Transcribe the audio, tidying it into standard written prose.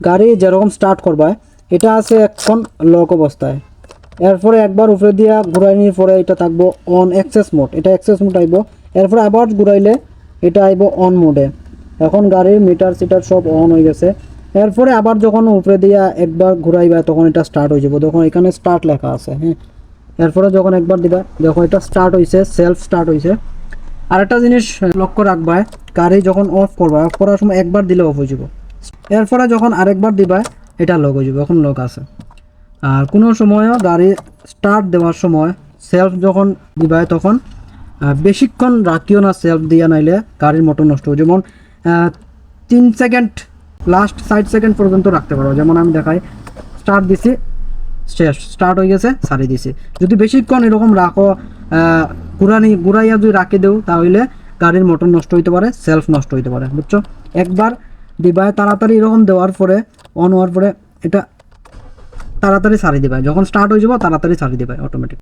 গাড়ি যেরকম স্টার্ট করবা এটা আছে এখন লক অবস্থায়, এরপরে একবার উপরে দিয়া ঘুরাইনির পরে এটা থাকবো অন এক্সেস মোড, এটা এক্সেস মোড আইব, এরপরে আবার ঘুরাইলে এটা আইব অন মোডে। এখন গাড়ির মিটার সিটার সব অন হয়ে গেছে। এরপরে আবার যখন উপরে দিয়া একবার ঘুরাইবা তখন এটা স্টার্ট হয়ে যাবে, তখন এখানে স্টার্ট লেখা আছে। হ্যাঁ, এরপরে যখন একবার দিবা দেখো এটা স্টার্ট হয়েছে, সেলফ স্টার্ট হয়েছে। আর একটা জিনিস লক্ষ্য রাখবা, গাড়ি যখন অফ করবা, অফ করার সময় একবার দিলে অফ হয়ে যাব, এরপরে যখন আরেকবার দিবা এটা লক হয়ে যাবে, এখন লক আছে। আর কোনো সময়ও গাড়ি স্টার্ট দেওয়ার সময় সেলফ যখন দিবা তখন বেশিক্ষণ রাখিও না সেলফ দিয়া, নাইলে গাড়ির মোটর নষ্ট হবে। যেমন 3 সেকেন্ড, লাস্ট 60 সেকেন্ড পর্যন্ত রাখতে পারো। যেমন আমি দেখাই, স্টার্ট দিছি, শেষ, স্টার্ট হয়ে গেছে, সারি দিছি। যদি বেশিক্ষণ এরকম রাখো, ঘুরাইয়া যদি রাখে দেও তাহলে গাড়ির মোটর নষ্ট হইতে পারে, সেলফ নষ্ট হইতে পারে, বুঝছো? একবার দিবায় তাড়াতাড়ি এরকম দেওয়ার পরে, অন হওয়ার পরে এটা তাড়াতাড়ি সারি দিবাই, যখন স্টার্ট হয়ে যাবো তাড়াতাড়ি সারি দিবাই অটোমেটিক।